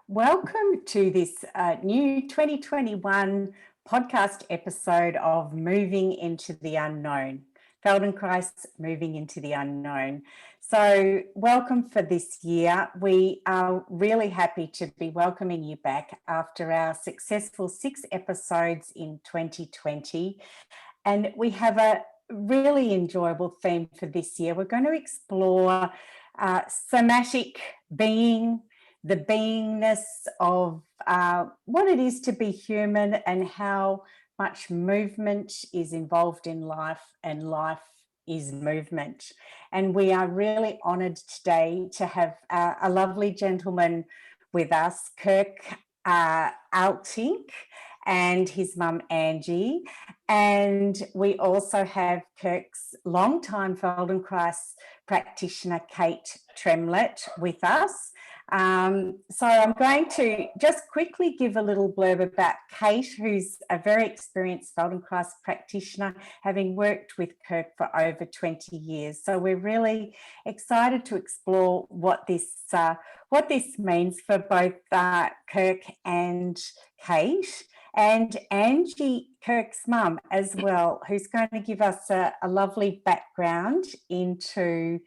Welcome to this new 2021 podcast episode of Moving into the Unknown. Feldenkrais, Moving into the Unknown. So welcome for this year. We are really happy to be welcoming you back after our successful 6 episodes in 2020. And we have a really enjoyable theme for this year. We're going to explore somatic being, the beingness of what it is to be human and how much movement is involved in life, and life is movement. And we are really honoured today to have a lovely gentleman with us, Kirk Aaltink, and his mum Angie. And we also have Kirk's longtime Feldenkrais practitioner, Kate Tremlett, with us. So I'm going to just quickly give a little blurb about Kate, who's a very experienced Feldenkrais practitioner, having worked with Kirk for over 20 years. So we're really excited to explore what this means for both Kirk and Kate, and Angie, Kirk's mum, as well, who's going to give us a lovely background into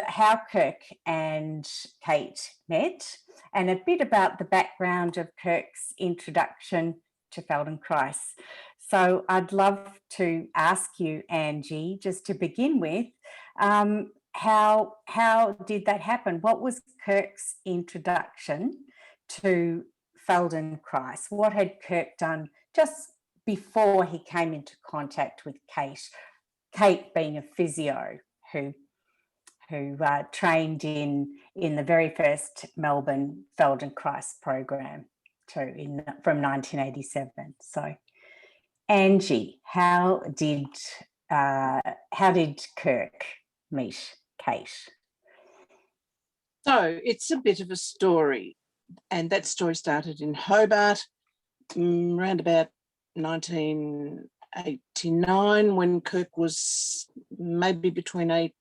how Kirk and Kate met, and a bit about the background of Kirk's introduction to Feldenkrais. So I'd love to ask you, Angie, just to begin with, how did that happen? What was Kirk's introduction to Feldenkrais? What had Kirk done just before he came into contact with Kate? Kate being a physio who trained in the very first Melbourne Feldenkrais program from 1987. So, Angie, how did Kirk meet Kate? So it's a bit of a story, and that story started in Hobart around about 1989, when Kirk was maybe between 18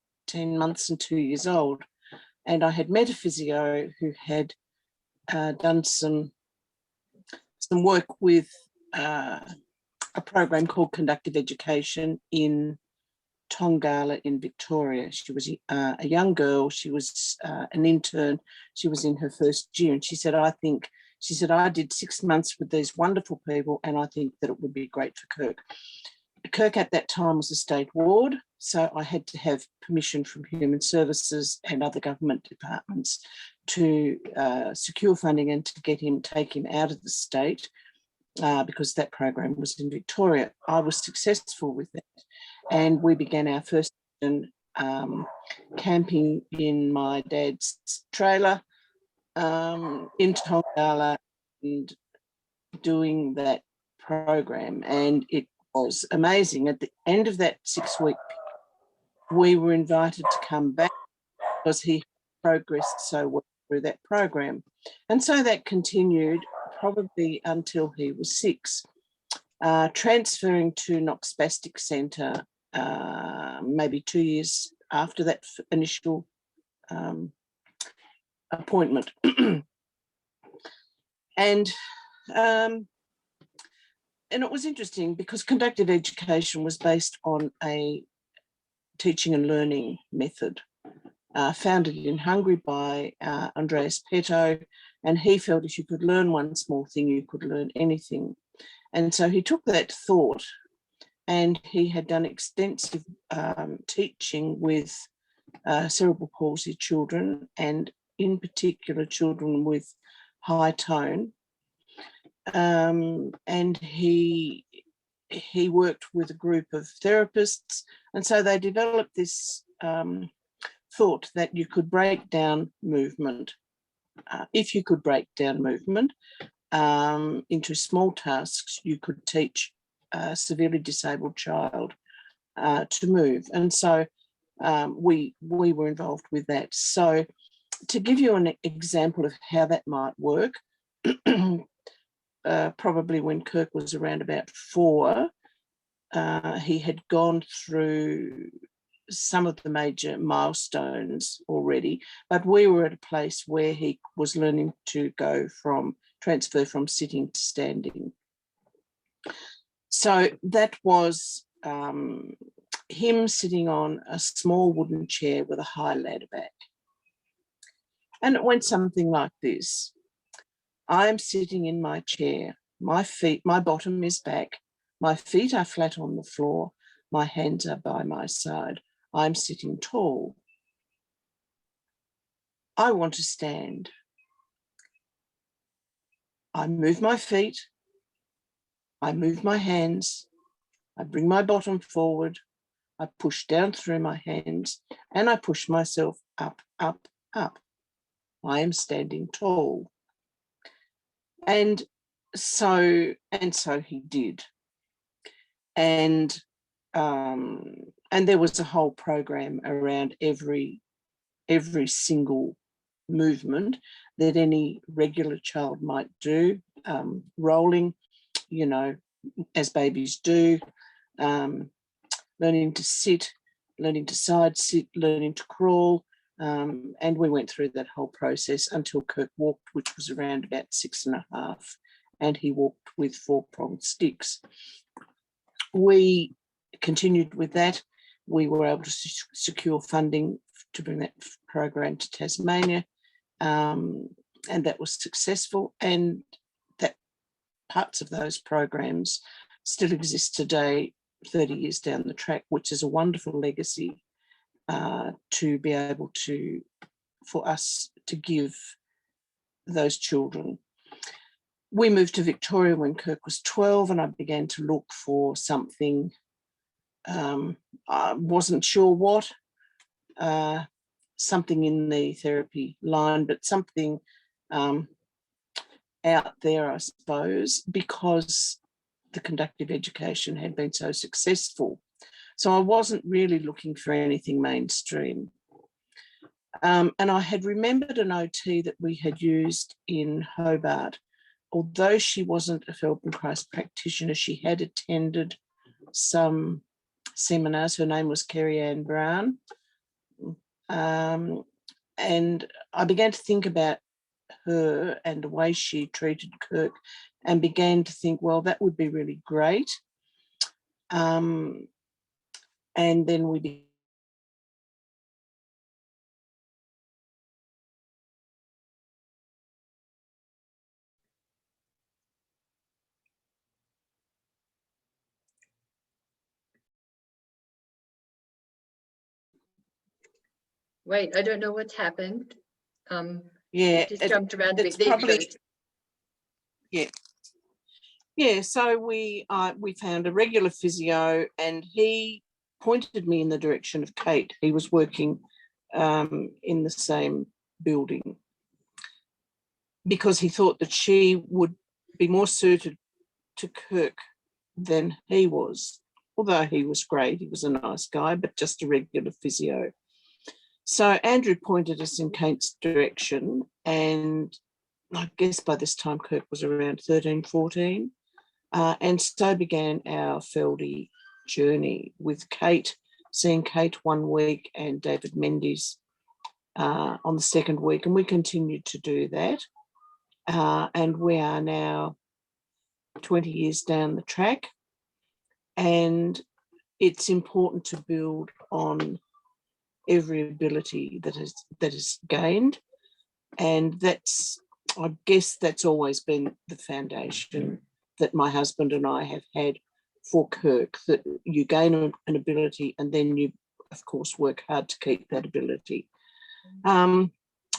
months and 2 years old, and I had met a physio who had done some work with a program called Conductive Education in Tongala in Victoria. She was a young girl. She was an intern. She was in her first year, and she said, I did 6 months with these wonderful people, and I think that it would be great for Kirk. Kirk at that time was a state ward, so I had to have permission from Human Services and other government departments to secure funding and to take him out of the state because that program was in Victoria. I was successful with that, and we began our first camping in my dad's trailer in Tongala and doing that program, and it was amazing. At the end of that 6-week period, we were invited to come back because he progressed so well through that program. And so that continued probably until he was 6, transferring to Knox Spastic Centre maybe 2 years after that initial appointment. And it was interesting because conductive education was based on a teaching and learning method founded in Hungary by Andreas Peto, and he felt if you could learn one small thing, you could learn anything. And so he took that thought, and he had done extensive teaching with cerebral palsy children, and in particular children with high tone. And he worked with a group of therapists, and so they developed this thought that you could break down movement. If you could break down movement into small tasks, you could teach a severely disabled child to move. And so we were involved with that. So to give you an example of how that might work, probably when Kirk was around about 4, he had gone through some of the major milestones already, but we were at a place where he was learning to transfer from sitting to standing. So that was him sitting on a small wooden chair with a high ladder back. And it went something like this. I am sitting in my chair. My bottom is back. My feet are flat on the floor. My hands are by my side. I'm sitting tall. I want to stand. I move my feet. I move my hands. I bring my bottom forward. I push down through my hands and I push myself up, up, up. I am standing tall. And so he did. And there was a whole program around every single movement that any regular child might do, rolling, as babies do, learning to sit, learning to side sit, learning to crawl. And we went through that whole process until Kirk walked, which was around about 6.5, and he walked with 4-pronged sticks. We continued with that. We were able to secure funding to bring that program to Tasmania, and that was successful. And that parts of those programs still exist today, 30 years down the track, which is a wonderful legacy to be able for us to give those children. We moved to Victoria when Kirk was 12, and I began to look for something. I wasn't sure what, something in the therapy line, but something out there, I suppose, because the conductive education had been so successful. So I wasn't really looking for anything mainstream. And I had remembered an OT that we had used in Hobart. Although she wasn't a Feldenkrais practitioner, she had attended some seminars. Her name was Kerry Ann Brown. And I began to think about her and the way she treated Kirk, and began to think, well, that would be really great. And then we Wait, I don't know what's happened. yeah, just jumped around a bit. Probably, yeah. So we found a regular physio, and he pointed me in the direction of Kate. He was working in the same building because he thought that she would be more suited to Kirk than he was. Although he was great, he was a nice guy, but just a regular physio. So Andrew pointed us in Kate's direction, and I guess by this time Kirk was around 13, 14. And so began our Feldy journey with Kate, seeing Kate one week and David Mendes on the second week, and we continued to do that. And we are now 20 years down the track, and it's important to build on every ability that is gained, and I guess that's always been the foundation that my husband and I have had for Kirk, that you gain an ability and then you, of course, work hard to keep that ability. And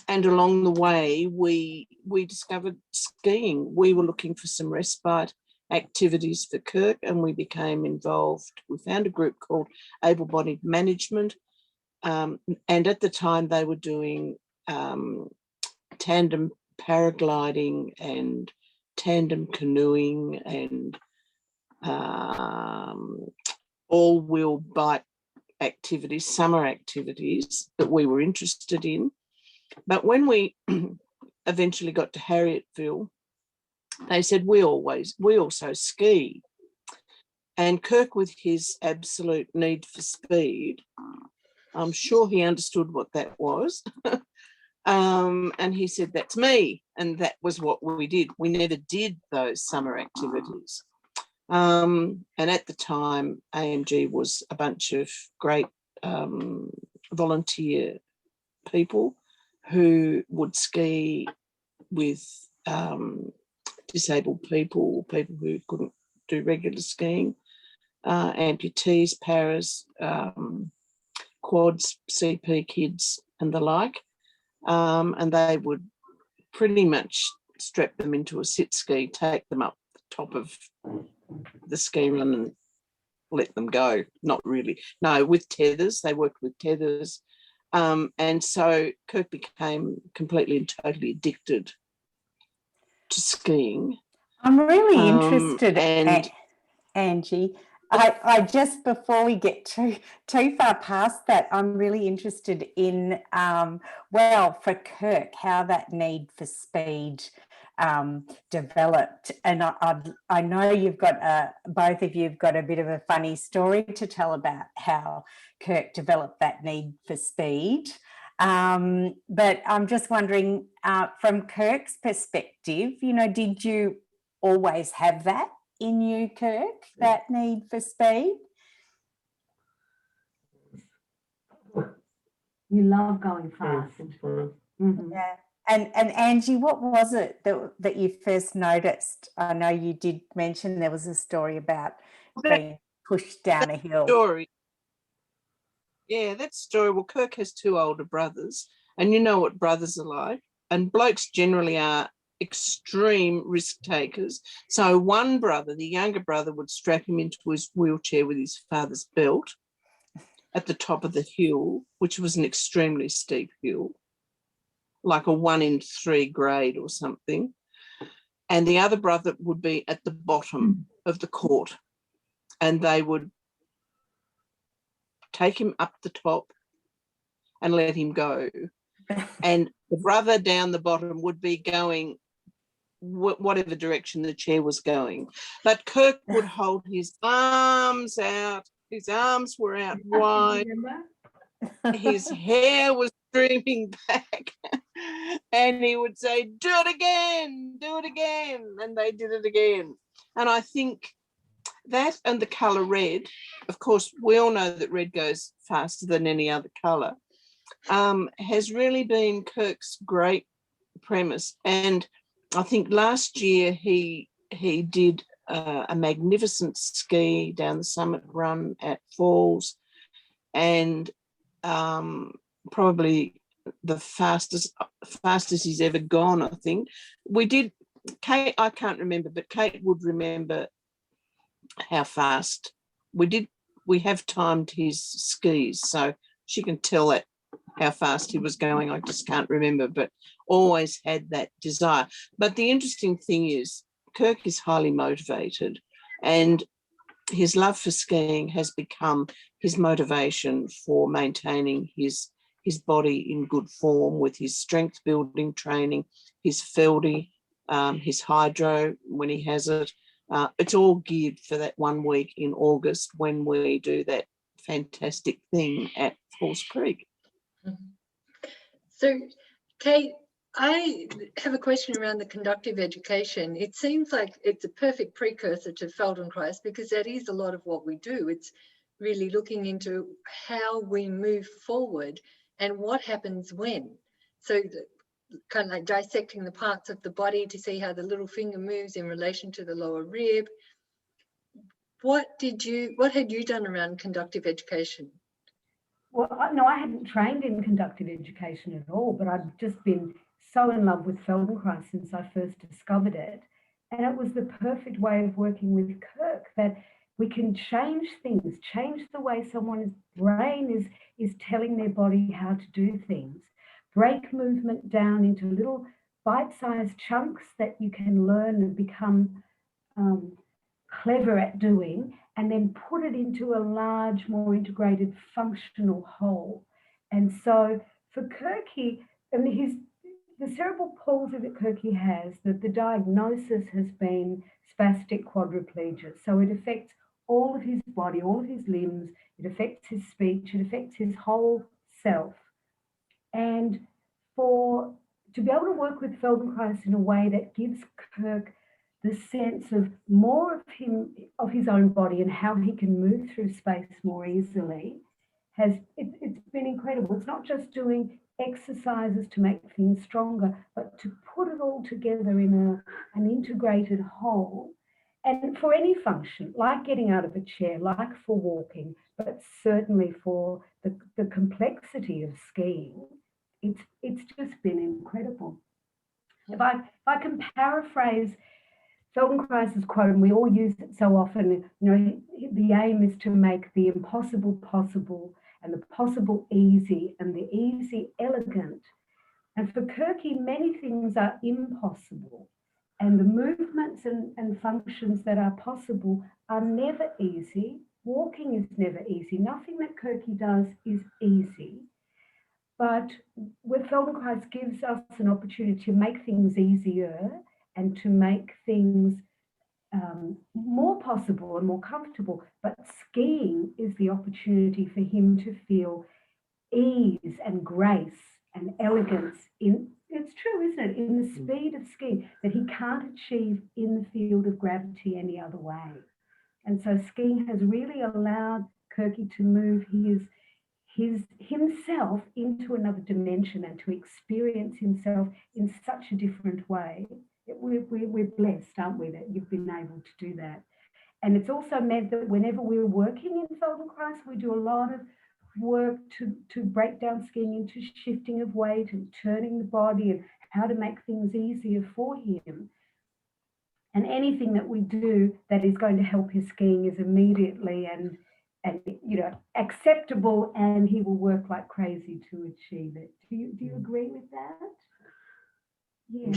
along the way, we discovered skiing. We were looking for some respite activities for Kirk, and we became involved. We found a group called Able Bodied Management, and at the time they were doing tandem paragliding and tandem canoeing and all-wheel bike activities, summer activities that we were interested in. But when we eventually got to Harrietville, they said, we also ski. And Kirk, with his absolute need for speed, I'm sure he understood what that was. And he said, that's me. And that was what we did. We never did those summer activities. And at the time, AMG was a bunch of great volunteer people who would ski with disabled people, people who couldn't do regular skiing, amputees, paras, quads, CP kids and the like. And they would pretty much strap them into a sit ski, take them up the top of the ski run and let them go. Not really. No, with tethers. They worked with tethers. And so Kirk became completely and totally addicted to skiing. I'm really interested, and Angie. I just, before we get too far past that, I'm really interested in, well, for Kirk, how that need for speed developed. And I know you've got, both of you have got a bit of a funny story to tell about how Kirk developed that need for speed. But I'm just wondering, from Kirk's perspective, you know, did you always have that in you, Kirk, that need for speed? You love going fast. Mm-hmm. Yeah. And Angie, what was it that you first noticed? I know you did mention there was a story about being pushed down a hill. Story. Yeah, that story. Well, Kirk has two older brothers, and you know what brothers are like. And blokes generally are extreme risk takers. So one brother, the younger brother, would strap him into his wheelchair with his father's belt at the top of the hill, which was an extremely steep hill, like a 1 in 3 grade or something. And the other brother would be at the bottom of the court, and they would take him up the top and let him go. And the brother down the bottom would be going whatever direction the chair was going. But Kirk would hold his arms out. His arms were out wide. His hair was streaming back. And he would say, do it again, do it again. And they did it again. And I think that and the colour red, of course, we all know that red goes faster than any other colour, has really been Kirk's great premise. And I think last year he did a magnificent ski down the summit run at Falls, and probably the fastest he's ever gone, I think. We did, Kate, I can't remember, but Kate would remember how fast we did. We have timed his skis, so she can tell that how fast he was going. I just can't remember, but always had that desire. But the interesting thing is Kirk is highly motivated, and his love for skiing has become his motivation for maintaining his body in good form with his strength building training, his Feldy, his hydro when he has it. It's all geared for that 1 week in August when we do that fantastic thing at Falls Creek. So, Kate, I have a question around the conductive education. It seems like it's a perfect precursor to Feldenkrais, because that is a lot of what we do. It's really looking into how we move forward and what happens when. So kind of like dissecting the parts of the body to see how the little finger moves in relation to the lower rib. What had you done around conductive education? Well, no, I hadn't trained in conductive education at all, but I'd just been so in love with Feldenkrais since I first discovered it. And it was the perfect way of working with Kirk, that we can change things, change the way someone's brain is telling their body how to do things, break movement down into little bite-sized chunks that you can learn and become clever at doing, and then put it into a large, more integrated, functional whole. And so for Kirk, the cerebral palsy that Kirky has, that the diagnosis has been spastic quadriplegia. So it affects all of his body, all of his limbs, it affects his speech, it affects his whole self. And to be able to work with Feldenkrais in a way that gives Kirk the sense of more of him, of his own body and how he can move through space more easily, it's been incredible. It's not just doing exercises to make things stronger, but to put it all together in an integrated whole. And for any function, like getting out of a chair, like for walking, but certainly for the complexity of skiing, it's just been incredible. If I can paraphrase Feldenkrais' quote, and we all use it so often, the aim is to make the impossible possible and the possible easy and the easy elegant. And for Kirky, many things are impossible. And the movements and functions that are possible are never easy. Walking is never easy. Nothing that Kirky does is easy. But where Feldenkrais gives us an opportunity to make things easier and to make things more possible and more comfortable. But skiing is the opportunity for him to feel ease and grace and elegance it's true, isn't it? In the speed of skiing that he can't achieve in the field of gravity any other way. And so skiing has really allowed Kirky to move himself into another dimension and to experience himself in such a different way. We're blessed, aren't we, that you've been able to do that. And it's also meant that whenever we're working in Feldenkrais, we do a lot of work to break down skiing into shifting of weight and turning the body and how to make things easier for him. And anything that we do that is going to help his skiing is immediately and acceptable, and he will work like crazy to achieve it. Do you agree with that? Yeah.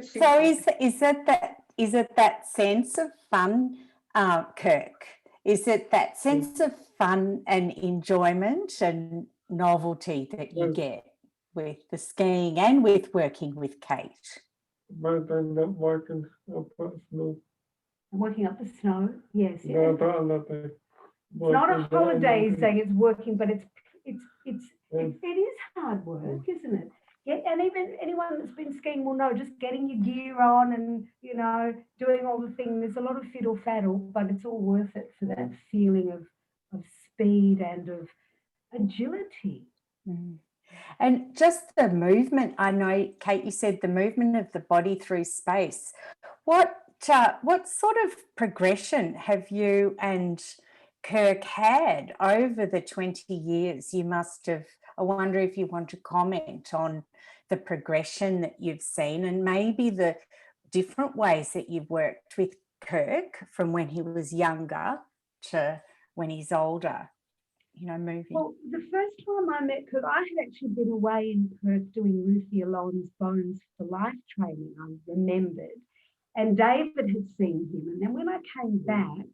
So is it that sense of fun, Kirk? Is it that sense of fun and enjoyment and novelty that you get with the skiing and with working with Kate? Working up the snow. Working up the snow, yes. No, it's not a holiday saying it's working, but it is hard work, isn't it? Yeah, and even anyone that's been skiing will know just getting your gear on and, doing all the things. There's a lot of fiddle faddle, but it's all worth it for that feeling of speed and of agility. Mm. And just the movement, I know, Kate, you said the movement of the body through space. What sort of progression have you and Kirk had over the 20 years? You must have, I wonder if you want to comment on the progression that you've seen and maybe the different ways that you've worked with Kirk from when he was younger to when he's older, moving. Well, the first time I met Kirk, I had actually been away in Perth doing Ruthie Alon's Bones for Life training, I remembered. And David had seen him. And then when I came back,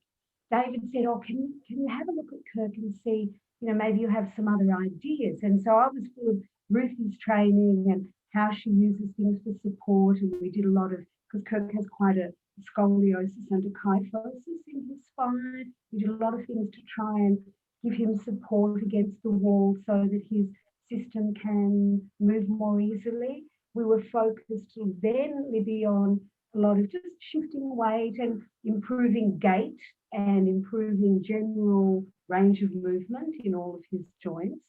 David said, can you have a look at Kirk and see, maybe you have some other ideas. And so I was full of Ruthie's training and how she uses things for support. And we did a lot of, because Kirk has quite a scoliosis and a kyphosis in his spine. We did a lot of things to try and give him support against the wall so that his system can move more easily. We were focused then, Libby, on a lot of just shifting weight and improving gait and improving general range of movement in all of his joints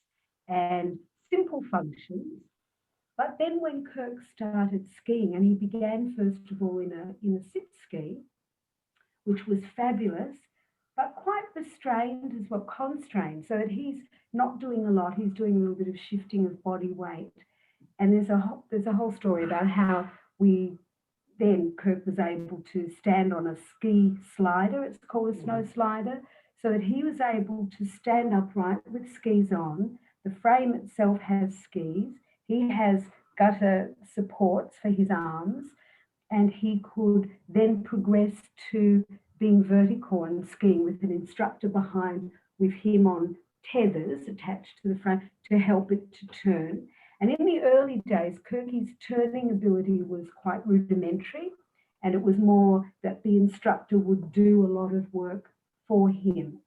and simple functions. But then when Kirk started skiing, and he began first of all in a sit ski, which was fabulous, but quite restrained as well, constrained, so that he's not doing a lot. He's doing a little bit of shifting of body weight. And there's a whole story about how Kirk was able to stand on a ski slider. It's called a snow slider, so that he was able to stand upright with skis on. The frame itself has skis. He has gutter supports for his arms, and he could then progress to being vertical and skiing with an instructor behind with him on tethers attached to the frame to help it to turn. And in the early days, Kirky's turning ability was quite rudimentary, and it was more that the instructor would do a lot of work for him.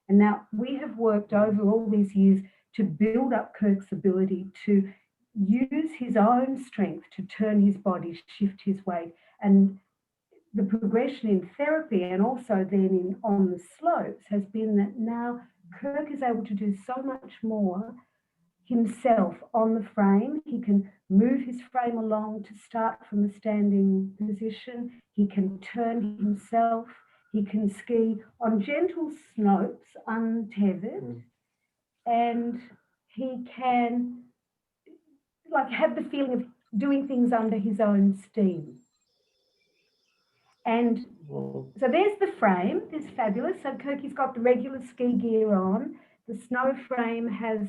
And now we have worked over all these years to build up Kirk's ability to use his own strength to turn his body, shift his weight. And the progression in therapy and also then on the slopes has been that now Kirk is able to do so much more himself on the frame. He can move his frame along to start from a standing position. He can turn himself. He can ski on gentle slopes untethered. And he can have the feeling of doing things under his own steam. And so there's the frame, it's fabulous. So Kirky's got the regular ski gear on. The snow frame has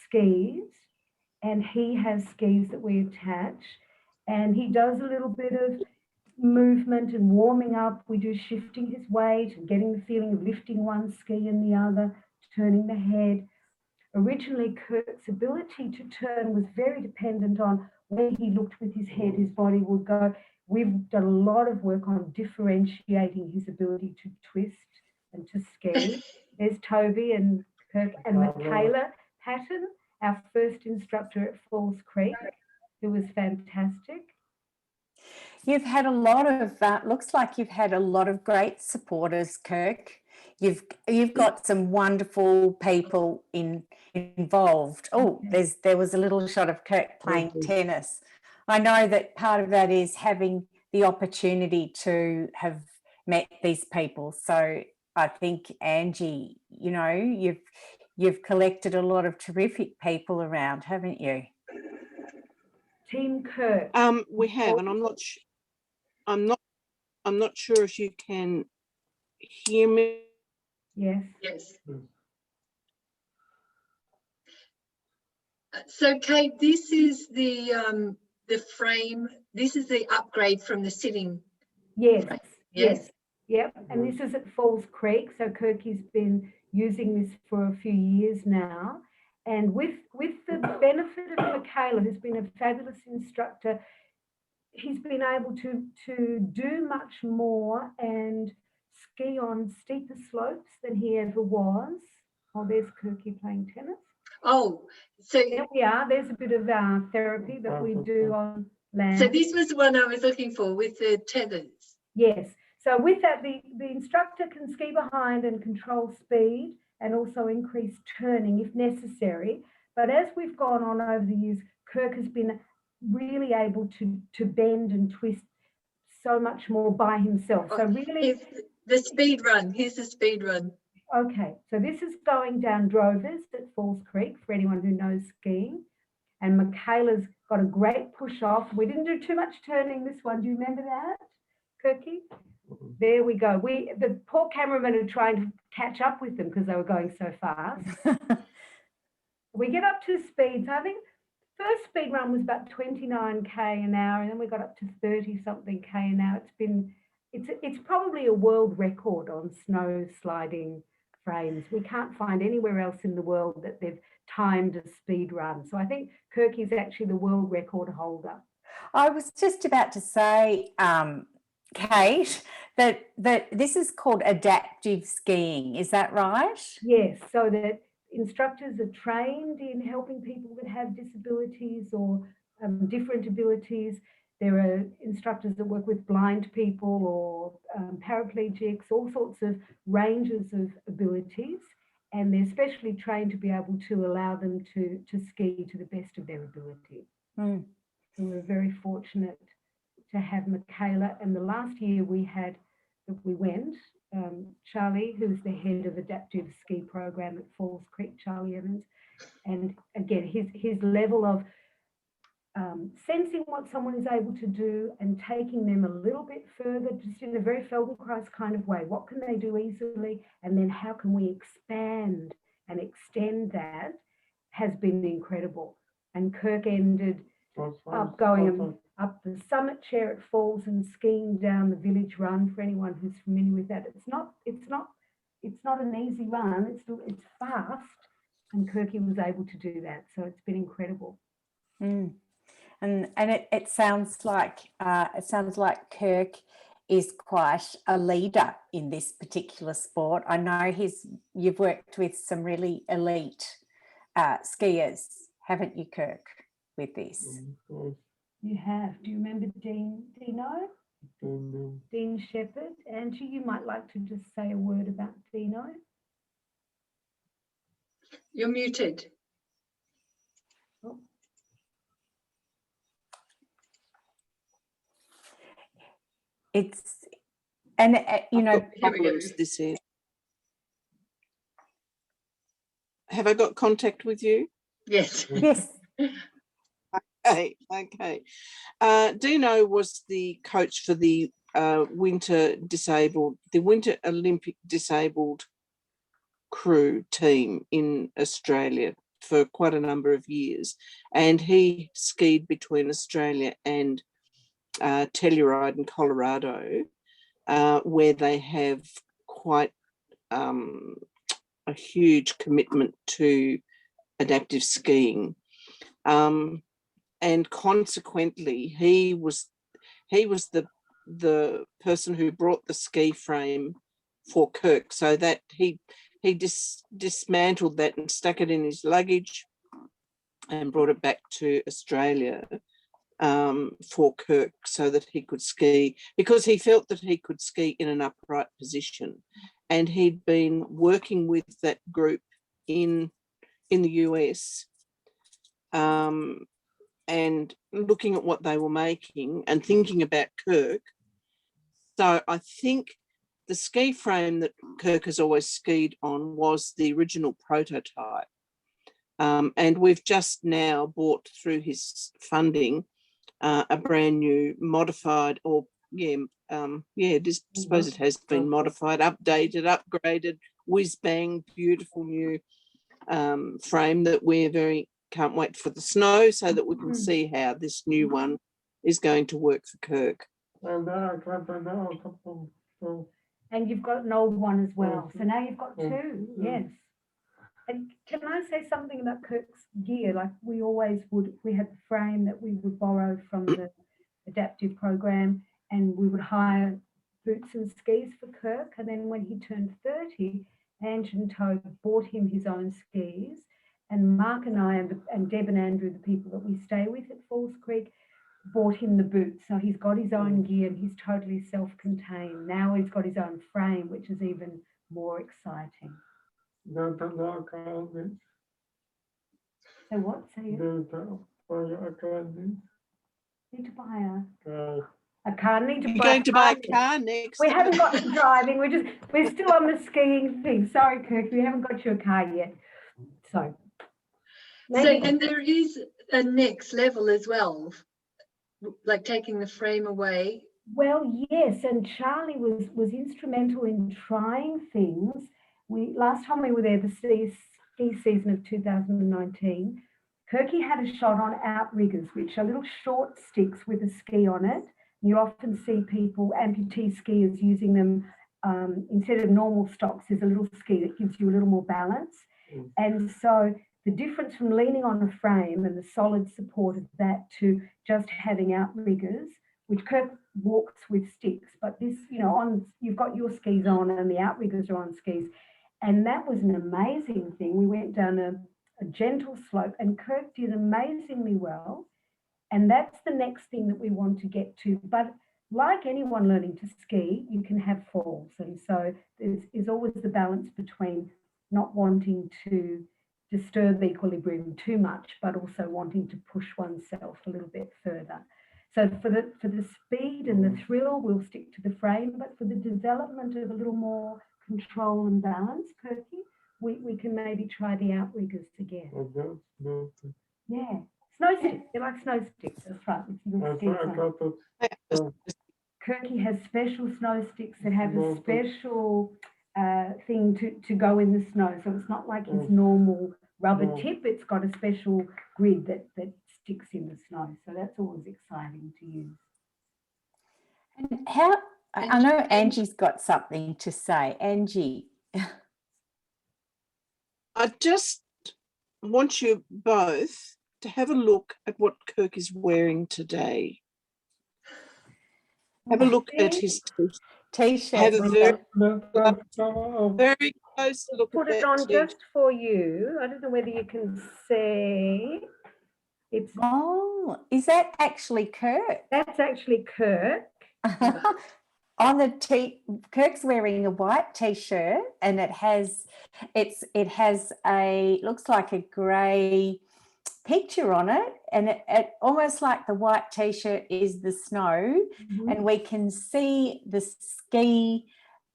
skis, and he has skis that we attach. And he does a little bit of movement and warming up. We do shifting his weight and getting the feeling of lifting one ski and the other, turning the head. Originally, Kirk's ability to turn was very dependent on where he looked with his head, his body would go. We've done a lot of work on differentiating his ability to twist and to ski. There's Toby and Kirk and Michaela Patton, our first instructor at Falls Creek, who was fantastic. You've had a lot of, looks like you've had a lot of great supporters, Kirk. You've got some wonderful people involved. Oh, there was a little shot of Kirk playing tennis. I know that part of that is having the opportunity to have met these people. So I think, Angie, you know, you've collected a lot of terrific people around, haven't you? Team Kirk. We have, and I'm not sure if you can hear me. Yes. Yes. So, Kate, this is the frame. This is the upgrade from the sitting. Yes. frame. Yes. Yep. And this is at Falls Creek. So Kirky's been using this for a few years now. And with the benefit of Michaela, who's been a fabulous instructor, he's been able to do much more and ski on steeper slopes than he ever was. Oh, there's Kirky playing tennis. Oh, so there we are. There's a bit of therapy that we do on land. So this was the one I was looking for with the tethers. Yes. So with that, the instructor can ski behind and control speed and also increase turning if necessary. But as we've gone on over the years, Kirk has been really able to bend and twist so much more by himself. So really, here's the speed run. Here's the speed run. Okay, so this is going down Drovers at Falls Creek for anyone who knows skiing. And Michaela's got a great push off. We didn't do too much turning this one. Do you remember that, Kirky? There we go. The poor cameramen are trying to catch up with them because they were going so fast. We get up to speeds. I think first speed run was about 29k an hour, and then we got up to 30 something k an hour. It's probably a world record on snow sliding frames. We can't find anywhere else in the world that they've timed a speed run. So I think Kirky's actually the world record holder. I was just about to say, Kate, that this is called adaptive skiing. Is that right? Yes, so that instructors are trained in helping people that have disabilities or different abilities. There are instructors that work with blind people or paraplegics, all sorts of ranges of abilities, and they're specially trained to be able to allow them to ski to the best of their ability. So we're very fortunate to have Michaela, and the last year we went, Charlie, who's the head of adaptive ski program at Falls Creek, Charlie Evans, and again, his level of sensing what someone is able to do and taking them a little bit further, just in a very Feldenkrais kind of way. What can they do easily? And then how can we expand and extend that has been incredible. And Kirk ended up going up the summit chair at Falls and skiing down the village run. For anyone who's familiar with that, it's not an easy run. It's fast, and Kirky was able to do that. So it's been incredible. And it sounds like Kirk is quite a leader in this particular sport. I know you've worked with some really elite skiers, haven't you, Kirk, with this? You have. Do you remember Dino? Dean Shepard. Angie, you might like to just say a word about Dino. You're muted. Oh. It's, and you know, problems this is. Have I got contact with you? Yes. yes, Okay. Dino was the coach for the Winter Olympic disabled crew team in Australia for quite a number of years, and he skied between Australia and Telluride in Colorado, where they have quite a huge commitment to adaptive skiing. And consequently, he was the person who brought the ski frame for Kirk, so that he dismantled that and stuck it in his luggage and brought it back to Australia for Kirk, so that he could ski, because he felt that he could ski in an upright position. And he'd been working with that group in the US, and looking at what they were making and thinking about Kirk. So I think the ski frame that Kirk has always skied on was the original prototype. And we've just now bought, through his funding, a brand new modified, or suppose it has been modified, updated, upgraded, whiz bang, beautiful new frame that we're can't wait for the snow so that we can see how this new one is going to work for Kirk. And you've got an old one as well. So now you've got two, yes. And can I say something about Kirk's gear? Like we always would, we had the frame that we would borrow from the adaptive program, and we would hire boots and skis for Kirk. And then when he turned 30, Ange and Toad bought him his own skis. And Mark and I and Deb and Andrew, the people that we stay with at Falls Creek, bought him the boots. So he's got his own gear and he's totally self-contained. Now he's got his own frame, which is even more exciting. So what? Say you need to buy a car. Need to You're buy going to buy a next. car next? We haven't got to driving. We're still on the skiing thing. Sorry, Kirk, we haven't got you a car yet. So and there is a next level as well, like taking the frame away. Well, yes, and Charlie was instrumental in trying things. Last time we were there, the ski season of 2019, Kirky had a shot on Outriggers, which are little short sticks with a ski on it. You often see people, amputee skiers, using them instead of normal stocks. There's a little ski that gives you a little more balance. And so the difference from leaning on a frame and the solid support of that to just having Outriggers, which Kirk walks with sticks, but this, you've got your skis on and the Outriggers are on skis. And that was an amazing thing. We went down a gentle slope and Kirk did amazingly well. And that's the next thing that we want to get to. But like anyone learning to ski, you can have falls. And so there's always the balance between not wanting to disturb equilibrium too much, but also wanting to push oneself a little bit further. So for the speed and the thrill, we'll stick to the frame, but for the development of a little more control and balance, Kirky, we can maybe try the Outriggers again. Yeah, snow sticks. You like snow sticks? That's right. Kirky has special snow sticks that have a special thing to go in the snow. So it's not like his normal rubber tip. It's got a special grid that sticks in the snow. So that's always exciting to use. And I know Angie's got something to say. Angie. I just want you both to have a look at what Kirk is wearing today. Have a look at his T-shirt. have a with very, the- very close look Put at it that on T-shirt. just for you. I don't know whether you can see. It's Oh, is that actually Kirk? That's actually Kirk. On the Kirk's wearing a white T-shirt, and it has a looks like a grey picture on it, and it almost like the white T-shirt is the snow, and we can see the ski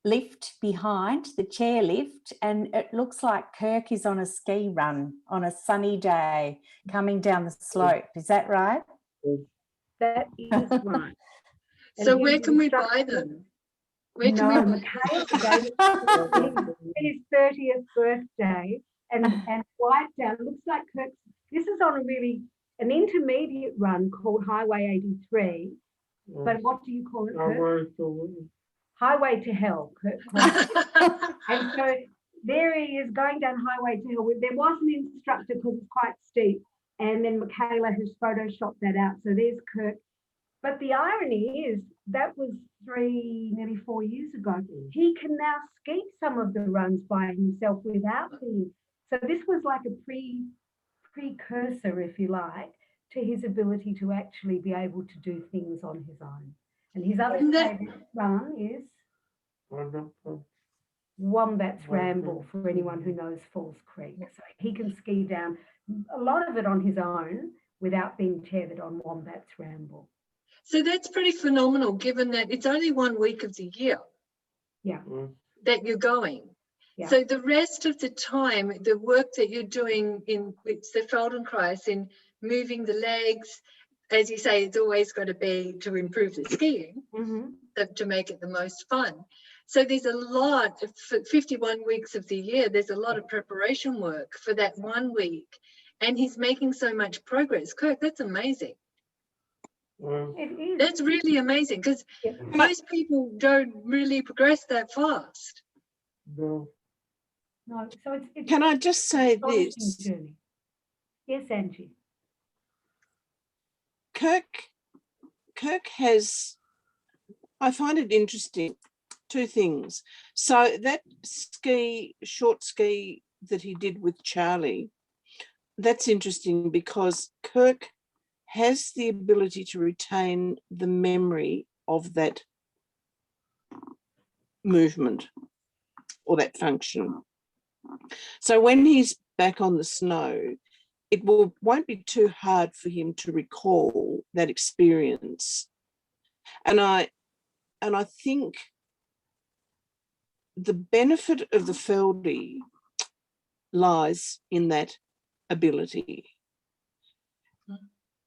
lift behind, the chair lift, and it looks like Kirk is on a ski run on a sunny day coming down the slope. Is that right? That is right. So And where his can we buy instructor- them? Where can No, we buy Michaela gave it his 30th birthday, and white down. Looks like Kirk's. This is on an intermediate run called Highway 83. But what do you call it, Kirk? Highway to Hell, Kirk. And so there he is going down Highway to Hell. There was an instructor because it's quite steep, and then Michaela has photoshopped that out. So there's Kirk. But the irony is that was nearly 4 years ago. He can now ski some of the runs by himself without the. So this was like a precursor, if you like, to his ability to actually be able to do things on his own. And his other favourite run is Wombat's Ramble, for anyone who knows Falls Creek. So he can ski down a lot of it on his own without being tethered on Wombat's Ramble. So that's pretty phenomenal, given that it's only 1 week of the year that you're going. Yeah. So the rest of the time, the work that you're doing with the Feldenkrais in moving the legs, as you say, it's always got to be to improve the skiing, to make it the most fun. So there's a lot, for 51 weeks of the year, there's a lot of preparation work for that 1 week. And he's making so much progress. Kirk, that's amazing. It is. That's really amazing, because most people don't really progress that fast. No. No, so it's Can I just say astonishing this? journey. Yes, Angie. Kirk has, I find it interesting, two things. So that short ski that he did with Charlie, that's interesting because Kirk has the ability to retain the memory of that movement or that function. So when he's back on the snow, it won't be too hard for him to recall that experience. And I think the benefit of the Feldie lies in that ability.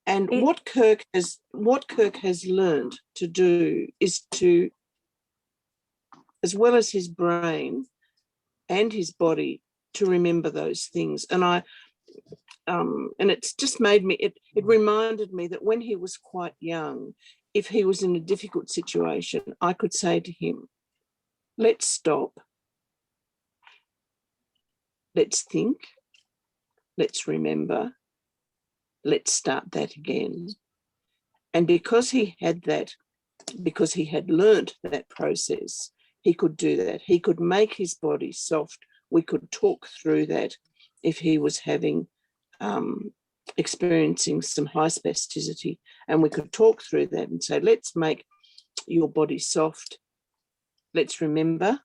And what Kirk has learned to do is to, as well as his brain and his body, to remember those things. And and it's just made me, it reminded me that when he was quite young, if he was in a difficult situation, I could say to him, let's stop, let's think, let's remember, let's start that again. And because he had learnt that process, he could do that. He could make his body soft. We could talk through that if he was experiencing some high spasticity, and we could talk through that and say, let's make your body soft. Let's remember.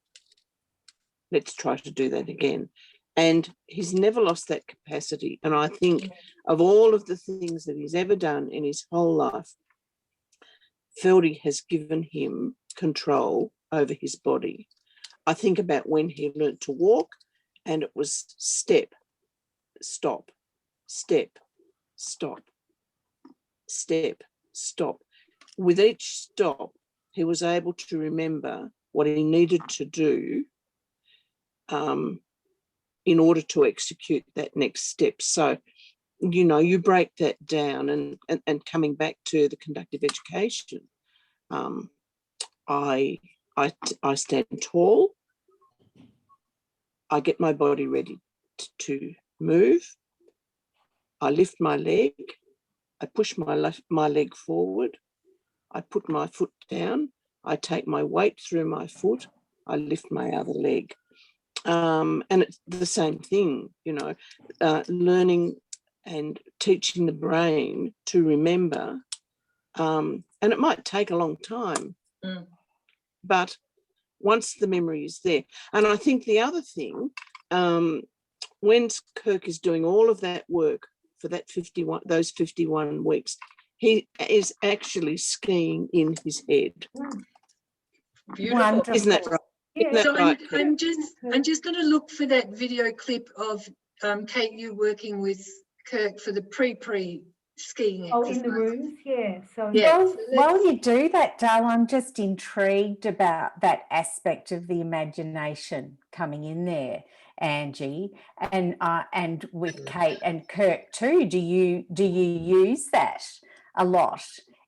Let's try to do that again. And he's never lost that capacity. And I think of all of the things that he's ever done in his whole life, Feldie has given him control over his body. I think about when he learned to walk, and it was step, stop, step, stop, step, stop. With each stop, he was able to remember what he needed to do in order to execute that next step. So, you break that down, and coming back to the conductive education, I stand tall. I get my body ready to move. I lift my leg. I push my leg forward. I put my foot down. I take my weight through my foot, I lift my other leg. And it's the same thing, learning and teaching the brain to remember. And it might take a long time, but once the memory is there. And I think the other thing, when Kirk is doing all of that work for those 51 weeks, he is actually skiing in his head. Beautiful. Wonderful. Isn't that right? Yeah. Isn't that So right, I'm just going to look for that video clip of Kate, you working with Kirk for the pre skiing Oh, exercise. in the rooms, yeah. So Yeah. Well, so while you do that, Dale, I'm just intrigued about that aspect of the imagination coming in there, Angie, and with Kate and Kirk too. Do you use that a lot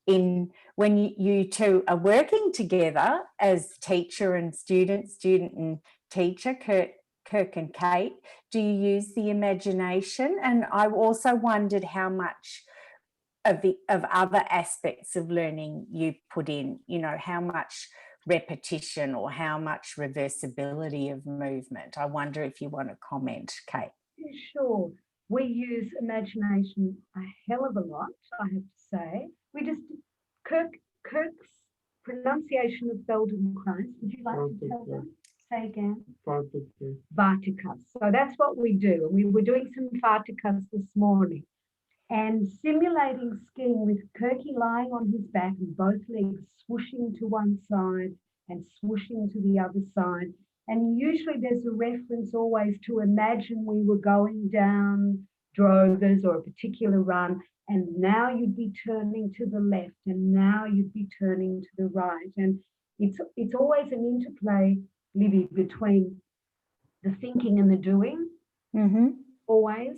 in when you two are working together as teacher and student and teacher, Kirk and Kate? Do you use the imagination? And I also wondered how much of other aspects of learning you put in, how much repetition or how much reversibility of movement. I wonder if you want to comment, Kate. yeah, sure. We use imagination a hell of a lot, I have to say. Kirk's pronunciation of Feldenkrais, would you like to tell them? Say again. Vertikas. So that's what we do. And we were doing some vertikas this morning and simulating skiing with Kirky lying on his back and both legs swooshing to one side and swooshing to the other side. And usually there's a reference always to imagine we were going down Drovers or a particular run, and now you'd be turning to the left and now you'd be turning to the right. And it's always an interplay, Libby, between the thinking and the doing, always,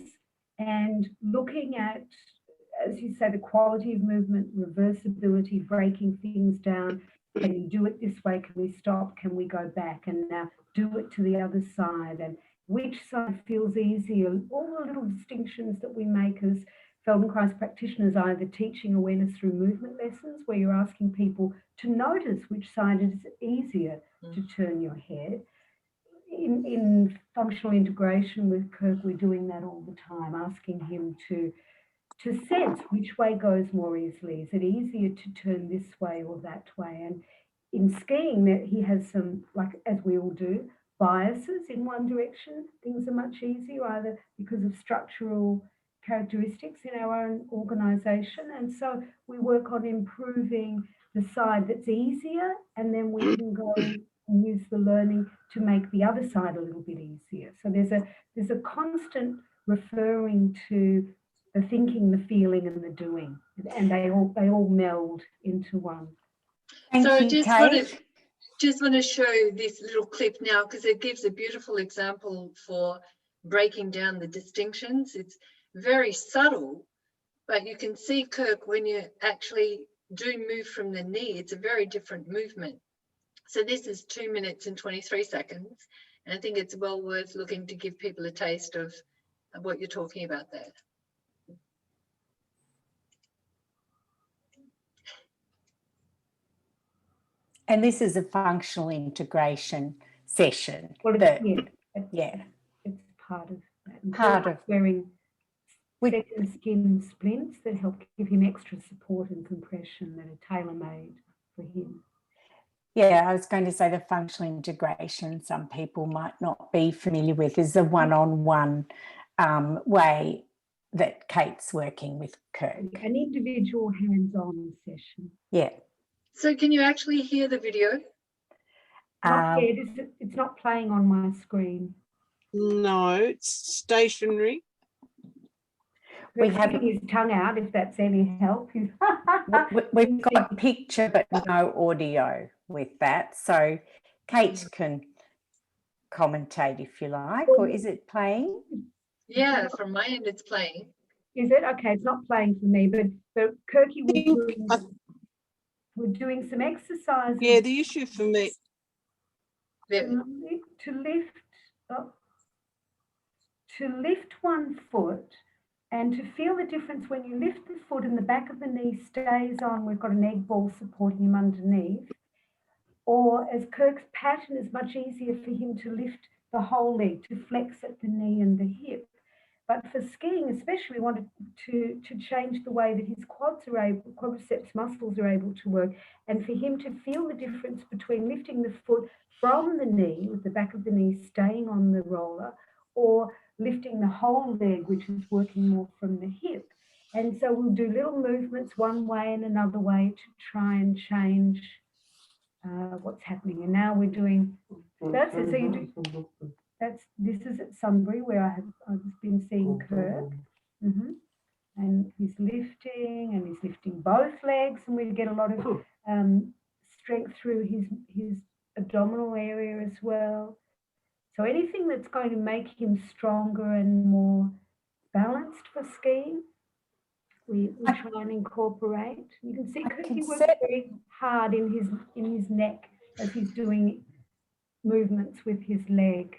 and looking at, as you say, the quality of movement, reversibility, breaking things down. Can you do it this way? Can we stop? Can we go back? And now do it to the other side. And which side feels easier? All the little distinctions that we make as Feldenkrais practitioners, either teaching awareness through movement lessons, where you're asking people to notice which side is easier to turn your head. In functional integration with Kirk, we're doing that all the time, asking him to sense which way goes more easily. Is it easier to turn this way or that way? And in skiing, he has some, like as we all do, biases in one direction. Things are much easier, either because of structural characteristics in our own organisation. And so we work on improving the side that's easier, and then we can go and use the learning to make the other side a little bit easier. So there's a constant referring to the thinking, the feeling, and the doing, and they all meld into one. Thank so you, I Kate. just want to show this little clip now because it gives a beautiful example for breaking down the distinctions. It's very subtle, but you can see, Kirk, when you actually do move from the knee, it's a very different movement. So this is 2 minutes and 23 seconds. And I think it's well worth looking to give people a taste of what you're talking about there. And this is a functional integration session. Well, it's part of that. Part of wearing second skin splints that help give him extra support and compression that are tailor-made for him. Yeah, I was going to say the functional integration, some people might not be familiar with, is a one-on-one way that Kate's working with Kirk. An individual hands-on session. Yeah. So can you actually hear the video? Not yet. It's not playing on my screen. No, it's stationary. We have his tongue out, if that's any help. We've got picture but no audio with that. So Kate can commentate if you like, or is it playing? Yeah, from my end it's playing. Is it? Okay, it's not playing for me, but Kirky we're doing some exercises. Yeah, the issue for me. To lift one foot and to feel the difference when you lift the foot and the back of the knee stays on. We've got an egg ball supporting him underneath. Or as Kirk's pattern is much easier for him to lift the whole leg, to flex at the knee and the hip. But for skiing, especially, we wanted to change the way that his quadriceps muscles are able to work, and for him to feel the difference between lifting the foot from the knee, with the back of the knee staying on the roller, or lifting the whole leg, which is working more from the hip. And so we'll do little movements one way and another way to try and change what's happening. And now we're doing, that's it. So you do, this is at Sunbury where I've been seeing Kirk. And he's lifting both legs, and we get a lot of strength through his abdominal area as well. So anything that's going to make him stronger and more balanced for skiing, we try and incorporate. You can see he works very hard in his neck as he's doing movements with his leg.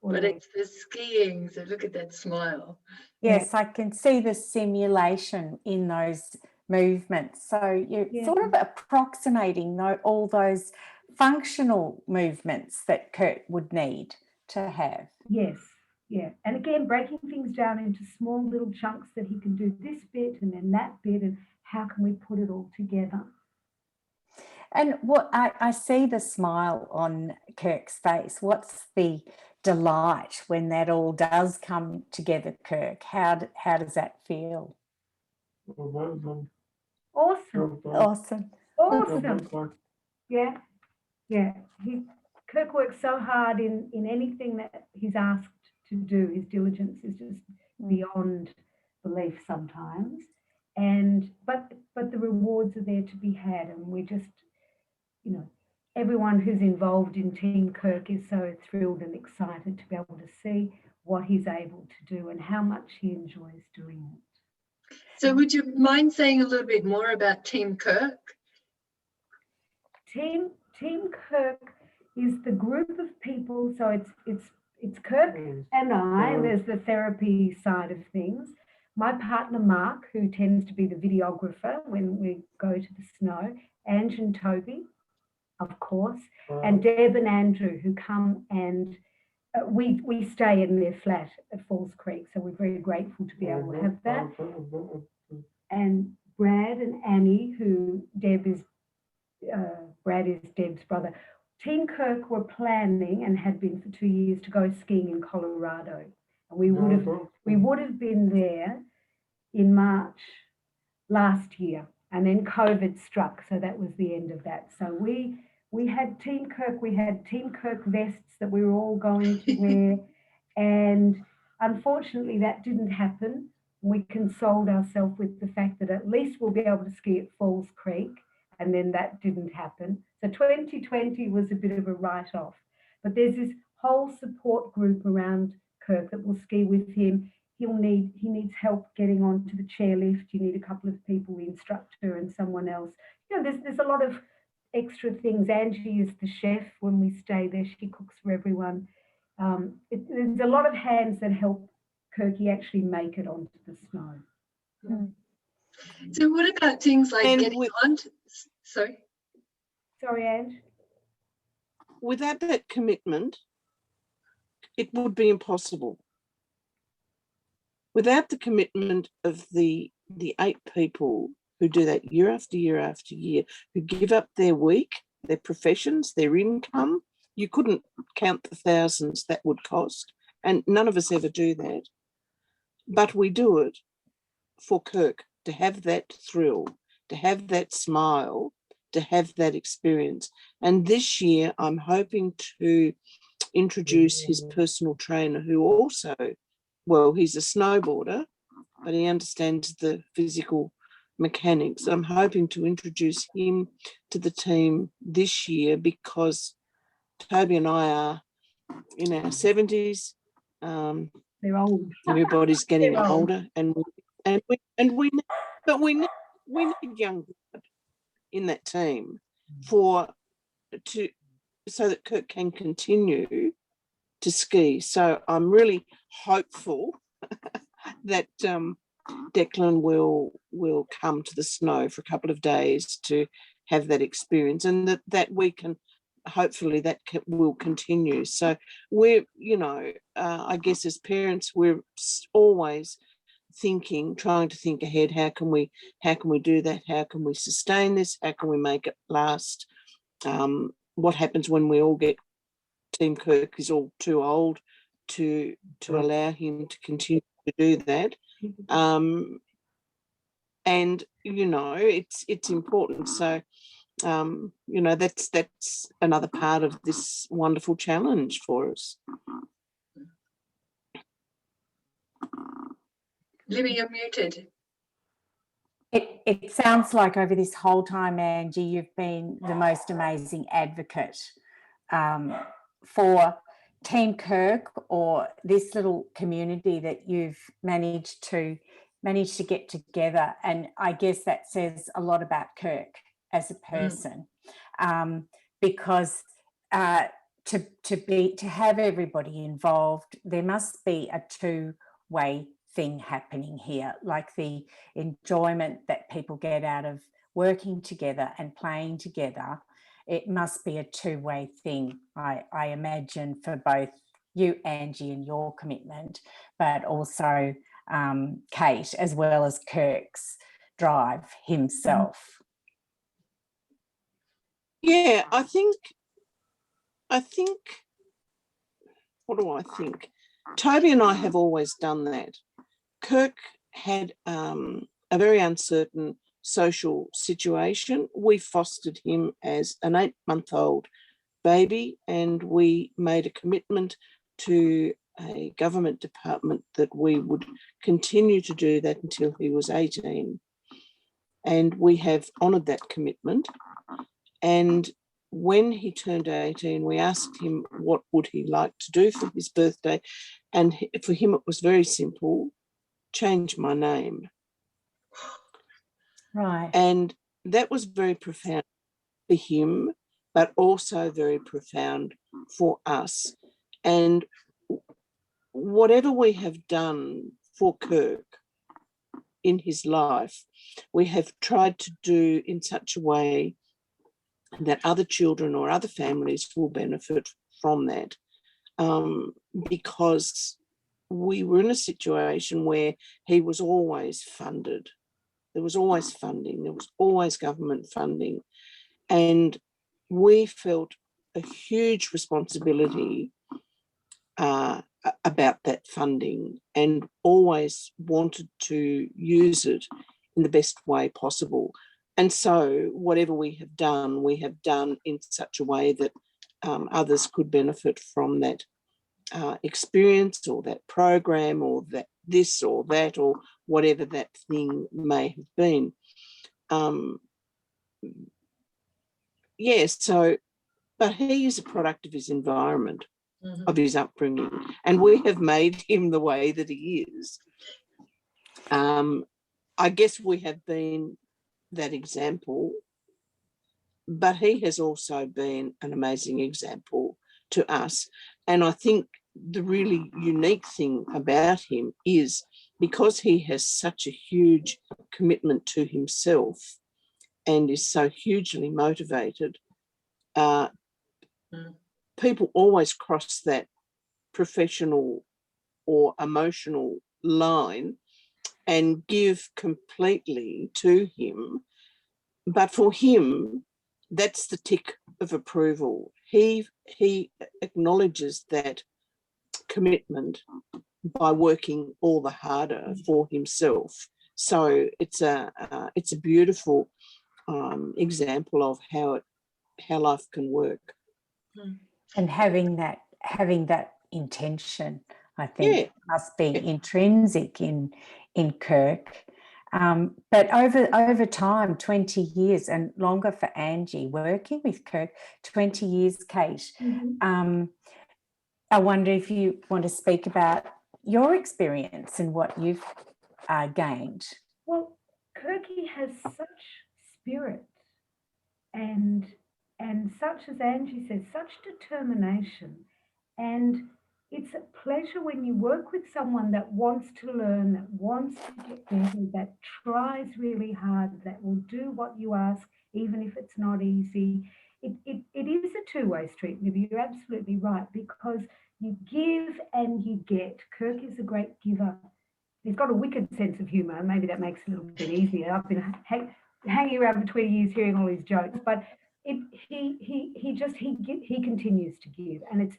But it's the skiing, so look at that smile. Yes, I can see the simulation in those movements. So you're sort of approximating all those functional movements that Kirk would need to have. Yes, yeah. And again, breaking things down into small little chunks that he can do this bit and then that bit, and how can we put it all together? And what I see the smile on Kirk's face. What's the delight when that all does come together, Kirk? How does that feel? Awesome. Yeah. Kirk works so hard in anything that he's asked to do. His diligence is just beyond belief sometimes. But the rewards are there to be had, and we just, everyone who's involved in Team Kirk is so thrilled and excited to be able to see what he's able to do and how much he enjoys doing it. So would you mind saying a little bit more about Team Kirk? Team Kirk is the group of people, so it's Kirk and I, and there's the therapy side of things. My partner Mark, who tends to be the videographer when we go to the snow, Angie and Toby, of course, and Deb and Andrew, who come and we stay in their flat at Falls Creek, so we're very grateful to be able to have that. And Brad and Annie, who Brad is Deb's brother. Team Kirk were planning and had been for 2 years to go skiing in Colorado, and we would have been there in March last year, and then COVID struck, so that was the end of that. So we had Team Kirk, we had Team Kirk vests that we were all going to wear, and unfortunately that didn't happen. We consoled ourselves with the fact that at least we'll be able to ski at Falls Creek, and then that didn't happen. So 2020 was a bit of a write-off, but there's this whole support group around Kirk that will ski with him. He needs help getting onto the chairlift. You need a couple of people, the instructor and someone else. There's a lot of extra things. Angie is the chef when we stay there. She cooks for everyone. There's a lot of hands that help Kirky actually make it onto the snow. So what about things like getting onto, sorry, Ange? Without that commitment, it would be impossible. Without the commitment of the 8 people who do that year after year after year, who give up their week, their professions, their income, you couldn't count the thousands that would cost, and none of us ever do that. But we do it for Kirk, to have that thrill, to have that smile, to have that experience. And this year I'm hoping to introduce his personal trainer, who also, well, he's a snowboarder, but he understands the physical mechanics. I'm hoping to introduce him to the team this year because Toby and I are in our 70s. They're old. Everybody's getting older, we need young blood in that team so that Kirk can continue to ski. So I'm really hopeful that Declan will come to the snow for a couple of days to have that experience, and that we can, hopefully will continue. So we're, I guess as parents, we're always trying to think ahead. How can we do that? How can we sustain this? How can we make it last? What happens when we all get, Team Kirk is all too old to allow him to continue to do that? And it's important. So that's another part of this wonderful challenge for us. Libby, you're muted. It sounds like over this whole time, Angie, you've been the most amazing advocate for Team Kirk, or this little community that you've managed to get together. And I guess that says a lot about Kirk as a person, because to have everybody involved, there must be a two-way thing happening here, like the enjoyment that people get out of working together and playing together. It must be a two-way thing, I imagine, for both you, Angie, and your commitment, but also Kate, as well as Kirk's drive himself. Yeah, I think, what do I think? Toby and I have always done that. Kirk had a very uncertain social situation. We fostered him as an 8-month-old baby, and we made a commitment to a government department that we would continue to do that until he was 18. And we have honoured that commitment. And when he turned 18, we asked him what would he like to do for his birthday. And for him, it was very simple: change my name. Right. And that was very profound for him, but also very profound for us. And whatever we have done for Kirk in his life, we have tried to do in such a way that other children or other families will benefit from that, because we were in a situation where he was always funded. There was always funding. There was always government funding. And we felt a huge responsibility about that funding, and always wanted to use it in the best way possible. And so whatever we have done in such a way that others could benefit from that experience, or that program, or that this or that, or whatever that thing may have been. So, but he is a product of his environment, of his upbringing, and we have made him the way that he is. I guess we have been that example, but he has also been an amazing example to us. And I think the really unique thing about him is, because he has such a huge commitment to himself and is so hugely motivated, people always cross that professional or emotional line and give completely to him. But for him, that's the tick of approval. He acknowledges that commitment by working all the harder for himself. So it's a beautiful example of how life can work. And having that intention, I think, must be intrinsic in Kirk. But over time, 20 years and longer for Angie, working with Kirk, 20 years, Kate. I wonder if you want to speak about your experience and what you've gained. Well, Kirky has such spirit and such, as Angie says, such determination. And it's a pleasure when you work with someone that wants to learn, that wants to get better, that tries really hard, that will do what you ask, even if it's not easy. It is a two-way street, Libby. You're absolutely right, because you give and you get. Kirk is a great giver. He's got a wicked sense of humour. Maybe that makes it a little bit easier. I've been hanging around for 20 years hearing all his jokes, but he continues to give, and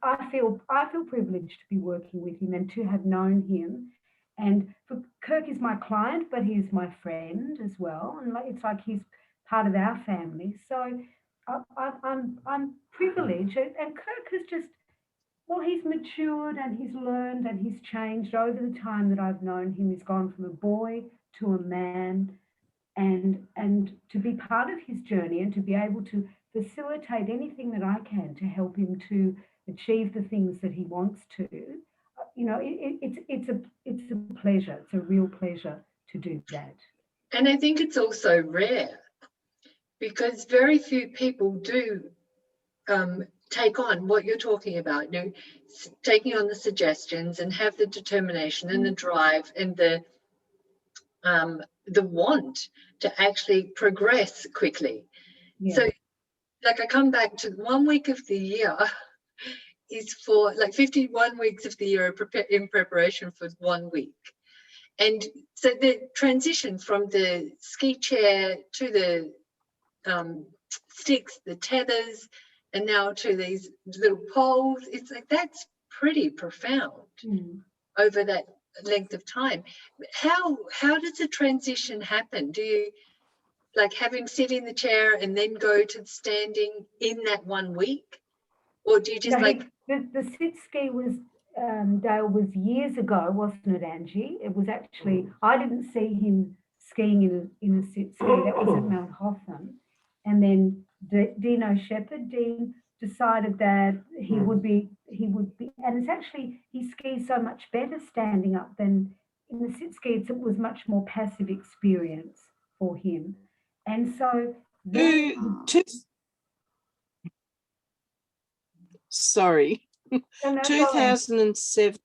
I feel privileged to be working with him and to have known him. And for Kirk is my client, but he's my friend as well, and it's like he's part of our family. So I'm privileged, and Kirk has just, well, he's matured and he's learned and he's changed over the time that I've known him. He's gone from a boy to a man, and to be part of his journey and to be able to facilitate anything that I can to help him to achieve the things that he wants to. You know, it's a pleasure. It's a real pleasure to do that. And I think it's also rare, because very few people do take on what you're talking about, you know, taking on the suggestions and have the determination and the drive and the want to actually progress quickly. Yeah. So, like, I come back to 1 week of the year is for, like, 51 weeks of the year are in preparation for 1 week. And so the transition from the ski chair to the sticks, the tethers, and now to these little poles, it's like, that's pretty profound over that length of time. How does the transition happen? Do you, like, have him sit in the chair and then go to the standing in that 1 week? Or do you just, like... The sit ski was, Dale, was years ago, wasn't it, Angie? It was actually, I didn't see him skiing in a sit ski. That was at Mount Hotham. And then Shepard, Dean decided that he would be, and it's actually, he skis so much better standing up than in the sit ski. It was much more passive experience for him. And so Sorry. No, 2007,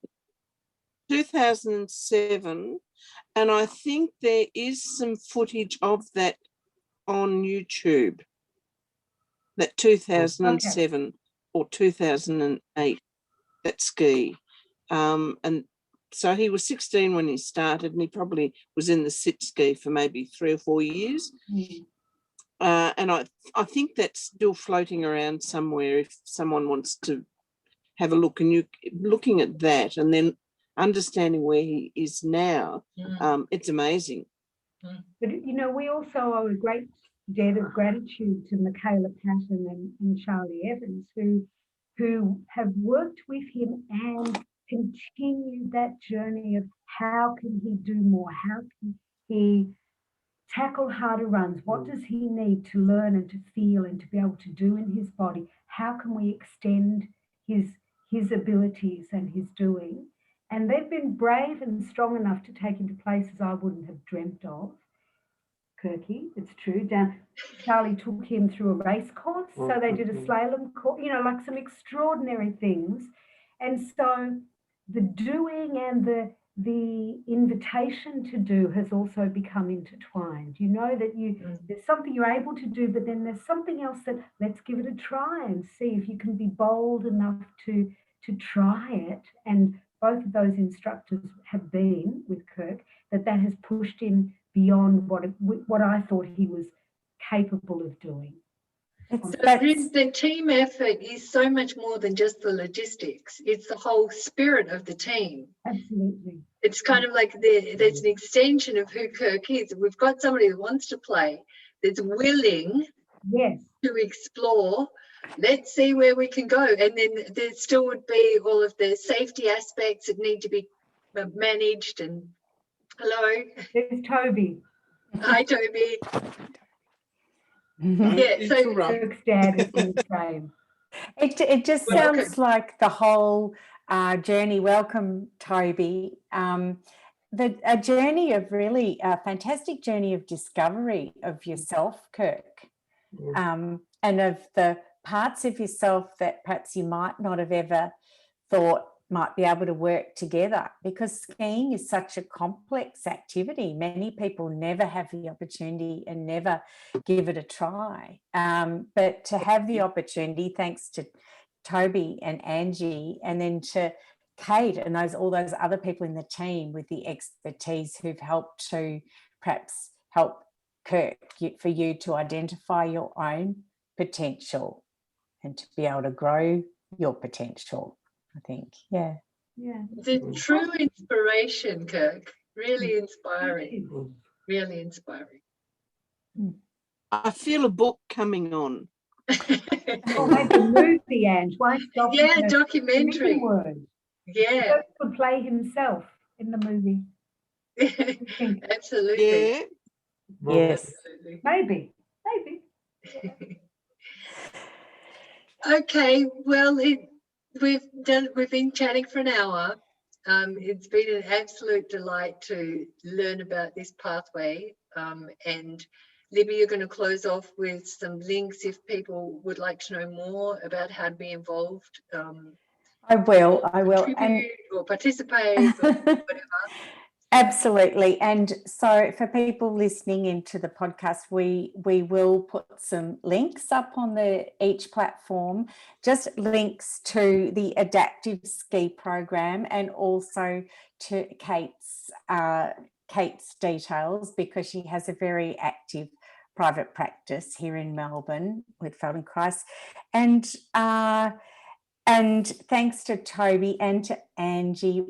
and I think there is some footage of that on YouTube. That 2007 or 2008, that ski. And so he was 16 when he started, and he probably was in the sit ski for maybe 3 or 4 years. And I think that's still floating around somewhere if someone wants to have a look. And you looking at that and then understanding where he is now, it's amazing. But, you know, we also owe a great debt of gratitude to Michaela Patton and Charlie Evans, who have worked with him and continued that journey of how can he do more? How can he tackle harder runs? What does he need to learn and to feel and to be able to do in his body? How can we extend his abilities and his doing? And they've been brave and strong enough to take him to places I wouldn't have dreamt of. Kirky, it's true. Charlie took him through a race course, so they did a slalom course, you know, like some extraordinary things. And so the doing and the invitation to do has also become intertwined. You know that there's something you're able to do, but then there's something else that, let's give it a try and see if you can be bold enough to try it. And both of those instructors have been with Kirk, that has pushed him beyond what I thought he was capable of doing. So the team effort is so much more than just the logistics. It's the whole spirit of the team. Absolutely. It's kind of like there's an extension of who Kirk is. We've got somebody that wants to play, that's willing to explore. Let's see where we can go. And then there still would be all of the safety aspects that need to be managed. And hello. There's Toby. Hi, Toby. Yeah, so Kirk's dad is in the frame. It just sounds like the whole journey. Welcome, Toby. A journey of really a fantastic journey of discovery of yourself, Kirk, and of the parts of yourself that perhaps you might not have ever thought might be able to work together, because skiing is such a complex activity. Many people never have the opportunity and never give it a try. But to have the opportunity, thanks to Toby and Angie, and then to Kate and all those other people in the team with the expertise who've helped to perhaps help Kirk, for you to identify your own potential and to be able to grow your potential, I think. Yeah. The true inspiration, Kirk. Really inspiring. Really inspiring. I feel a book coming on. Or maybe a movie, Ange. Why stop? Yeah, documentary. Yeah. Kirk could play himself in the movie. Absolutely. Yeah. Yes. Absolutely. Maybe. Okay, well, we've been chatting for an hour. It's been an absolute delight to learn about this pathway. And Libby, you're going to close off with some links if people would like to know more about how to be involved. I will. Contribute or participate or whatever. Absolutely. And so for people listening into the podcast, we will put some links up on each platform, just links to the adaptive ski program and also to Kate's details, because she has a very active private practice here in Melbourne with Feldenkrais. And thanks to Toby and to Angie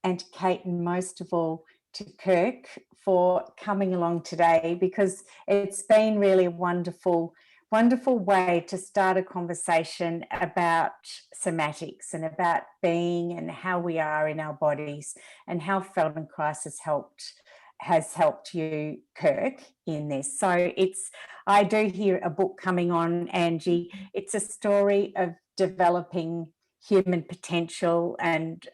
and to Kate, and most of all to Kirk, for coming along today, because it's been really a wonderful way to start a conversation about somatics and about being and how we are in our bodies, and how Feldenkrais has helped you, Kirk, in this. So I do hear a book coming on, Angie. It's a story of developing human potential and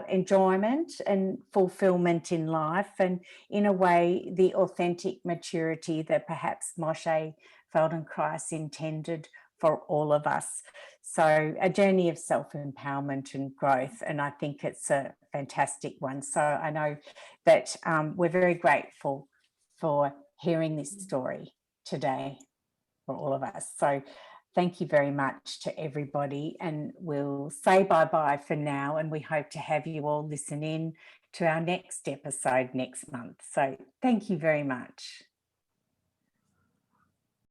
enjoyment and fulfillment in life, and in a way the authentic maturity that perhaps Moshe Feldenkrais intended for all of us. So a journey of self-empowerment and growth, and I think it's a fantastic one. So I know that we're very grateful for hearing this story today for all of us. So thank you very much to everybody, and we'll say bye-bye for now, and we hope to have you all listen in to our next episode next month. So thank you very much.